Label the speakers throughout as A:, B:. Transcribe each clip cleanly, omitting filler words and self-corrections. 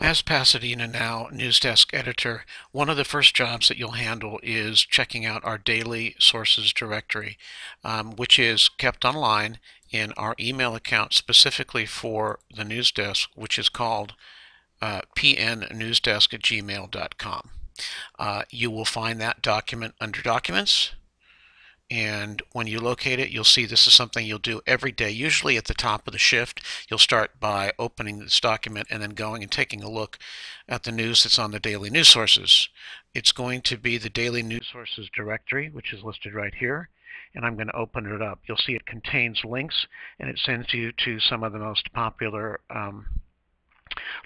A: As Pasadena Now News Desk editor, one of the first jobs that you'll handle is checking out our daily sources directory, which is kept online in our email account specifically for the news desk, which is called pnnewsdesk@gmail.com. You will find that document under Documents, and when you locate it, you'll see this is something you'll do every day. Usually at the top of the shift, you'll start by opening this document and then going and taking a look at the news that's on the daily news sources. It's going to be the daily news sources directory, which is listed right here. And I'm going to open it up. You'll see it contains links, and it sends you to some of the most popular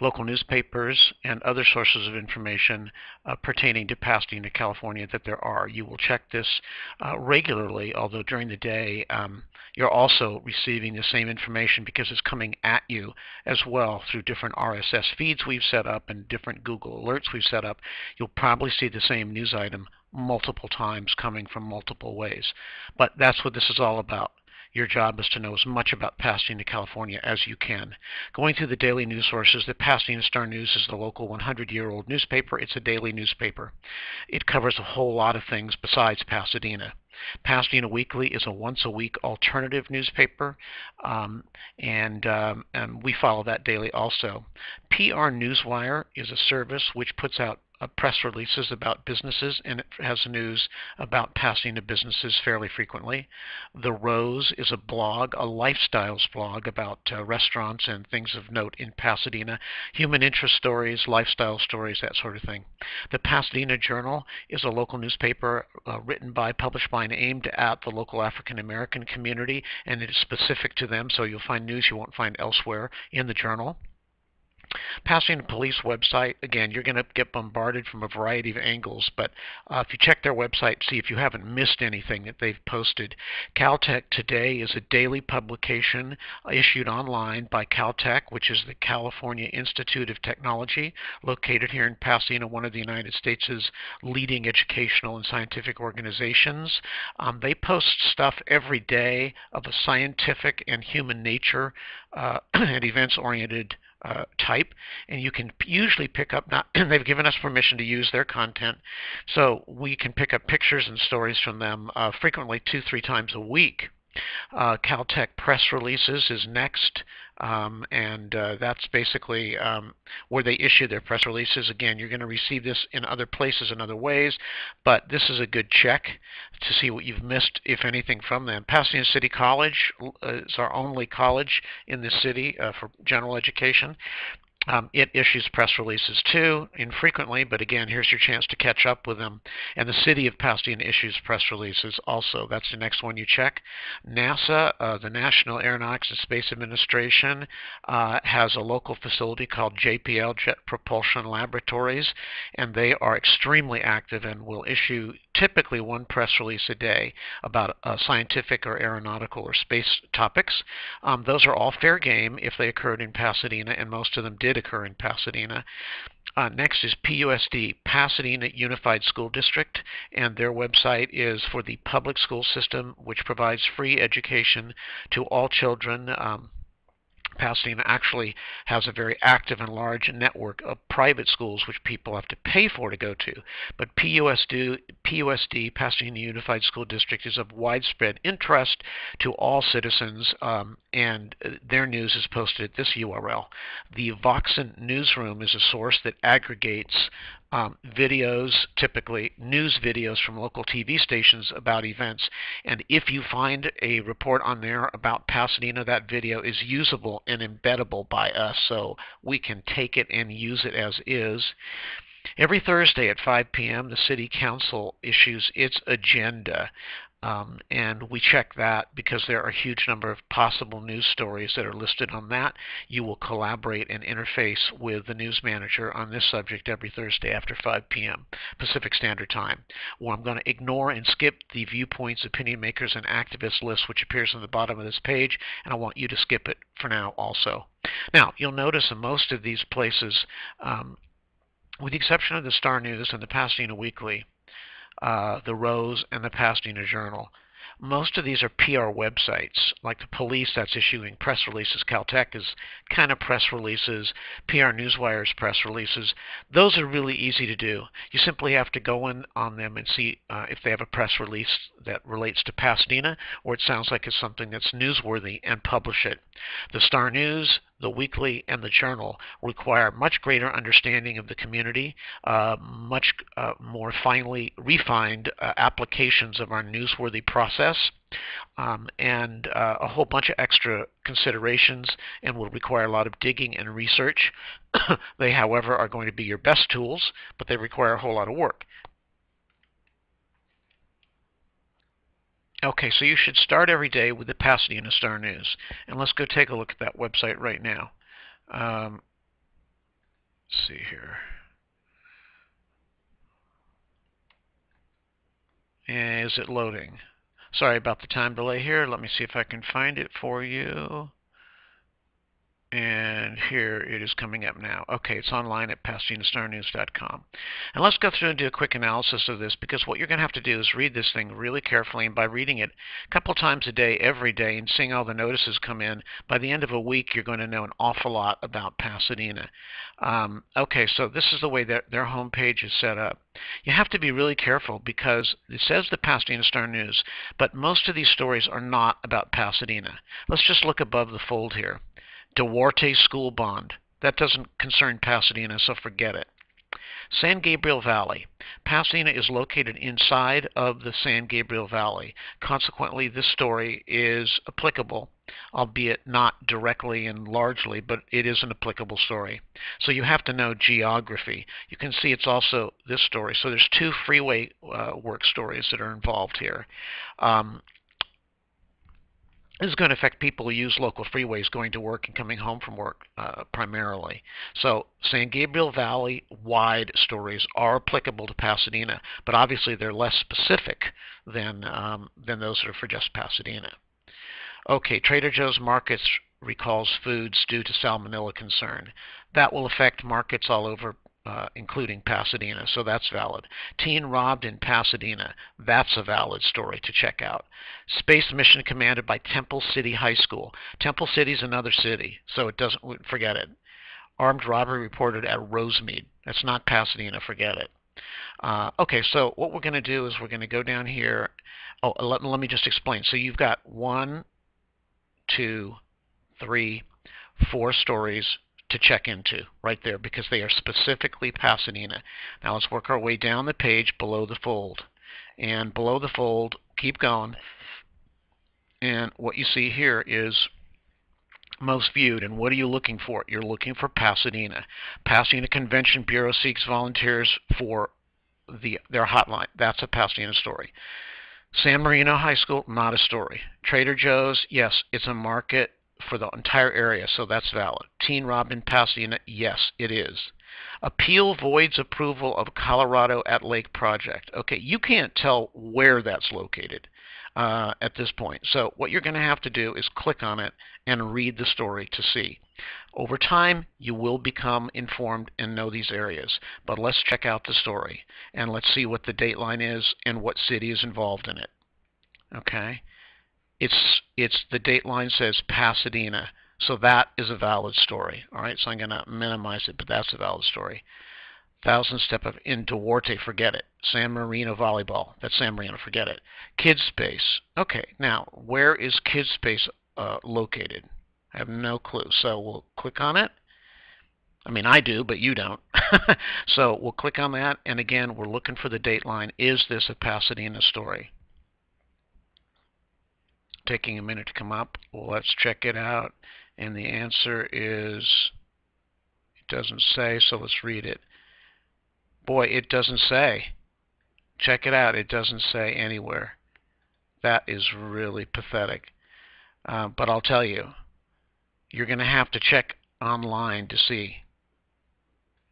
A: local newspapers and other sources of information pertaining to Pasadena, California that there are. You will check this regularly, although during the day you're also receiving the same information because it's coming at you as well through different RSS feeds we've set up and different Google alerts we've set up. You'll probably see the same news item multiple times coming from multiple ways. But that's what this is all about. Your job is to know as much about Pasadena, California as you can. Going through the daily news sources, the Pasadena Star News is the local 100-year-old newspaper. It's a daily newspaper. It covers a whole lot of things besides Pasadena. Pasadena Weekly is a once-a-week alternative newspaper, and we follow that daily also. PR Newswire is a service which puts out press releases about businesses, and it has news about Pasadena businesses fairly frequently. The Rose is a blog, a lifestyles blog about restaurants and things of note in Pasadena, human interest stories, lifestyle stories, that sort of thing. The Pasadena Journal is a local newspaper written by, published by, and aimed at the local African American community, and it is specific to them, so you'll find news you won't find elsewhere in the journal. Pasadena Police website, again, you're going to get bombarded from a variety of angles, but if you check their website, see if you haven't missed anything that they've posted. Caltech Today is a daily publication issued online by Caltech, which is the California Institute of Technology, located here in Pasadena, one of the United States' leading educational and scientific organizations. They post stuff every day of a scientific and human nature and events-oriented type, and you can usually pick up, they've given us permission to use their content, so we can pick up pictures and stories from them frequently 2-3 times a week. Caltech press releases is next, and that's basically where they issue their press releases. Again, you're going to receive this in other places in other ways, but this is a good check to see what you've missed, if anything, from them. Pasadena City College is our only college in the city for general education. It issues press releases too, infrequently, but again, here's your chance to catch up with them. And the City of Pasadena issues press releases also. That's the next one you check. NASA, the National Aeronautics and Space Administration, has a local facility called JPL, Jet Propulsion Laboratories, and they are extremely active and will issue typically one press release a day about scientific or aeronautical or space topics. Those are all fair game if they occurred in Pasadena, and most of them did occur in Pasadena. Next is PUSD, Pasadena Unified School District, and their website is for the public school system, which provides free education to all children. Pasadena actually has a very active and large network of private schools which people have to pay for to go to. But PUSD, Pasadena Unified School District, is of widespread interest to all citizens, and their news is posted at this URL. The Voxen Newsroom is a source that aggregates videos, typically news videos from local TV stations about events, and if you find a report on there about Pasadena, that video is usable and embeddable by us, so we can take it and use it as is. Every Thursday at 5 p.m., the City Council issues its agenda. And we check that because there are a huge number of possible news stories that are listed on that. You will collaborate and interface with the news manager on this subject every Thursday after 5 p.m. Pacific Standard Time. Well, I'm going to ignore and skip the viewpoints, opinion makers, and activists list, which appears on the bottom of this page, and I want you to skip it for now also. Now, you'll notice in most of these places, with the exception of the Star News and the Pasadena Weekly, the Rose, and the Pasadena Journal, Most of these are PR websites, like the police that's issuing press releases. Caltech is kind of press releases, PR Newswire's press releases. Those are really easy to do. You simply have to go in on them and see if they have a press release that relates to Pasadena, or it sounds like it's something that's newsworthy, and publish it. The Star News, the Weekly, and the Journal require much greater understanding of the community, much more finely refined applications of our newsworthy process, and a whole bunch of extra considerations, and will require a lot of digging and research. They, however, are going to be your best tools, but they require a whole lot of work. Okay, so you should start every day with the Pasadena Star News. And let's go take a look at that website right now. Let's see here. Is it loading? Sorry about the time delay here. Let me see if I can find it for you. And here it is coming up now. Okay, it's online at PasadenaStarNews.com. And let's go through and do a quick analysis of this, because what you're going to have to do is read this thing really carefully, and by reading it a couple times a day, every day, and seeing all the notices come in, by the end of a week, you're going to know an awful lot about Pasadena. Okay, so this is the way their homepage is set up. You have to be really careful because it says the Pasadena Star News, but most of these stories are not about Pasadena. Let's just look above the fold here. Duarte School Bond. That doesn't concern Pasadena, so forget it. San Gabriel Valley. Pasadena is located inside of the San Gabriel Valley. Consequently, this story is applicable, albeit not directly and largely, but it is an applicable story. So you have to know geography. You can see it's also this story. So there's two freeway work stories that are involved here. This is going to affect people who use local freeways going to work and coming home from work primarily. So San Gabriel Valley-wide stories are applicable to Pasadena, but obviously they're less specific than those that are for just Pasadena. Okay, Trader Joe's Markets recalls foods due to salmonella concern. That will affect markets all over, including Pasadena, so that's valid. Teen robbed in Pasadena. That's a valid story to check out. Space mission commanded by Temple City High School. Temple City's another city, so it doesn't, forget it. Armed robbery reported at Rosemead. That's not Pasadena, forget it. Okay, so what we're going to do is we're going to go down here. Oh, let me just explain. So you've got 1, 2, 3, 4 stories to check into right there, because they are specifically Pasadena. Now let's work our way down the page below the fold. And below the fold, keep going. And what you see here is most viewed. And what are you looking for? You're looking for Pasadena. Pasadena Convention Bureau seeks volunteers for their hotline. That's a Pasadena story. San Marino High School, not a story. Trader Joe's, yes, it's a market for the entire area, so that's valid. Teen robbed in Pasadena, yes, it is. Appeal voids approval of Colorado at Lake project. Okay, you can't tell where that's located at this point. So what you're going to have to do is click on it and read the story to see. Over time, you will become informed and know these areas. But let's check out the story, and let's see what the dateline is and what city is involved in it. Okay? It's the dateline says Pasadena, so that is a valid story. All right, so I'm going to minimize it, but that's a valid story. 1,000 step up in Duarte, forget it. San Marino volleyball, that's San Marino, forget it. Kids Space. Okay, now where is Kids Space located? I have no clue, so we'll click on it. I mean, I do, but you don't. So we'll click on that, and again, we're looking for the dateline. Is this a Pasadena story? Taking a minute to come up. Well, let's check it out. And the answer is, it doesn't say, so let's read it. Boy, it doesn't say. Check it out. It doesn't say anywhere. That is really pathetic. But I'll tell you, you're going to have to check online to see.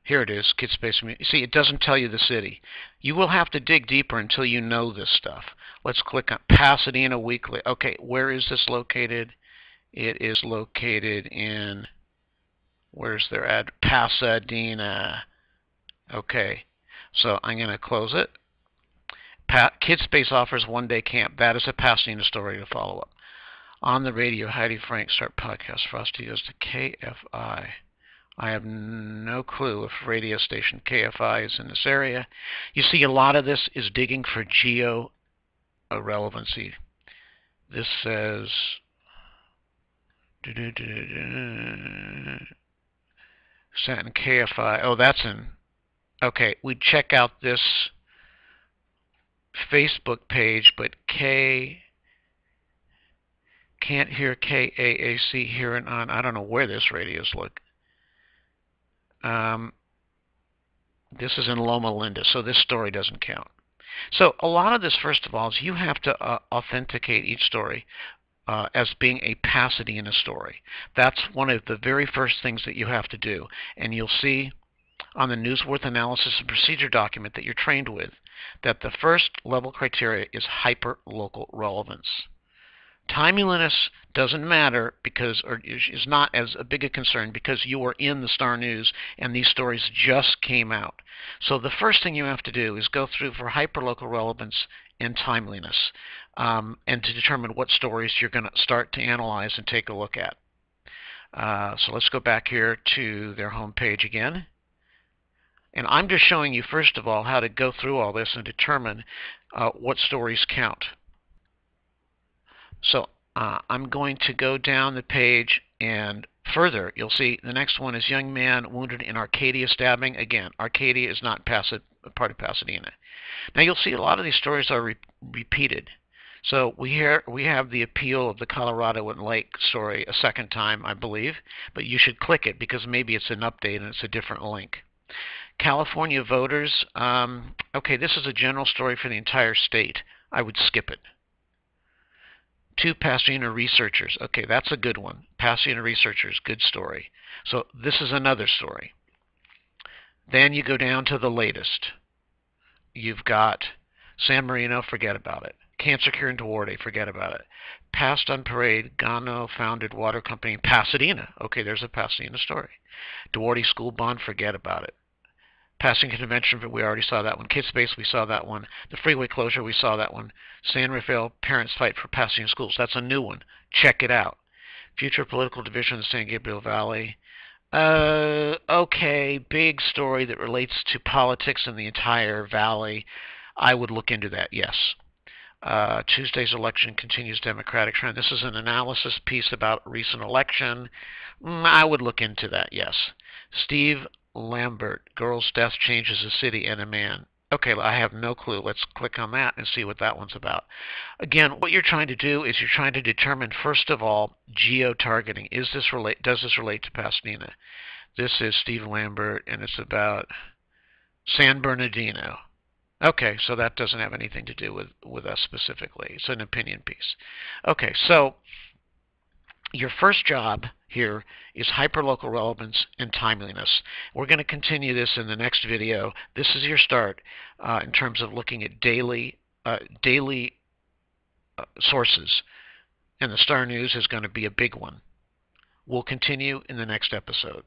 A: Here it is, Kids Space. See, it doesn't tell you the city. You will have to dig deeper until you know this stuff. Let's click on Pasadena Weekly. Okay, where is this located? It is located in, where's their ad? Pasadena. Okay, so I'm going to close it. Kid Space offers one-day camp. That is a Pasadena story to follow up. On the radio, Heidi Frank start podcast. Frosty goes to KFI. I have no clue if radio station KFI is in this area. You see, a lot of this is digging for geo relevancy. This says set in KFI. Oh, that's in. Okay, we check out this Facebook page, but can't hear KAAC here and on. I don't know where this radios look. This is in Loma Linda, so this story doesn't count. So a lot of this, first of all, is you have to authenticate each story as being a Pasadena story. That's one of the very first things that you have to do. And you'll see on the Newsworth analysis and procedure document that you're trained with that the first level criteria is hyper-local relevance. Timeliness doesn't matter because, or is not as a big a concern because you are in the Star News and these stories just came out. So the first thing you have to do is go through for hyperlocal relevance and timeliness, and to determine what stories you're going to start to analyze and take a look at. So let's go back here to their home page again. And I'm just showing you, first of all, how to go through all this and determine what stories count. So I'm going to go down the page and further, you'll see the next one is young man wounded in Arcadia stabbing. Again, Arcadia is not part of Pasadena. Now you'll see a lot of these stories are repeated. So we have the appeal of the Colorado and Lake story a second time, I believe, but you should click it because maybe it's an update and it's a different link. California voters, okay, this is a general story for the entire state. I would skip it. 2 Pasadena researchers. Okay, that's a good one. Pasadena researchers, good story. So this is another story. Then you go down to the latest. You've got San Marino, forget about it. Cancer cure in Duarte, forget about it. Past on Parade, Gano founded water company in Pasadena. Okay, there's a Pasadena story. Duarte school bond, forget about it. Passing convention, we already saw that one. Kid Space, we saw that one. The freeway closure, we saw that one. San Rafael parents fight for Pasadena schools. That's a new one. Check it out. Future political division in the San Gabriel Valley. Okay, big story that relates to politics in the entire valley. I would look into that, yes. Tuesday's election continues Democratic trend. This is an analysis piece about a recent election. I would look into that, yes. Steve Lambert, girl's death changes a city and a man. Okay, I have no clue. Let's click on that and see what that one's about. Again, what you're trying to do is you're trying to determine, first of all, geo-targeting. Does this relate to Pasadena? This is Steve Lambert, and it's about San Bernardino. Okay, so that doesn't have anything to do with us specifically. It's an opinion piece. Okay, so your first job here is hyperlocal relevance and timeliness. We're going to continue this in the next video. This is your start in terms of looking at daily sources, and the Star News is going to be a big one. We'll continue in the next episode.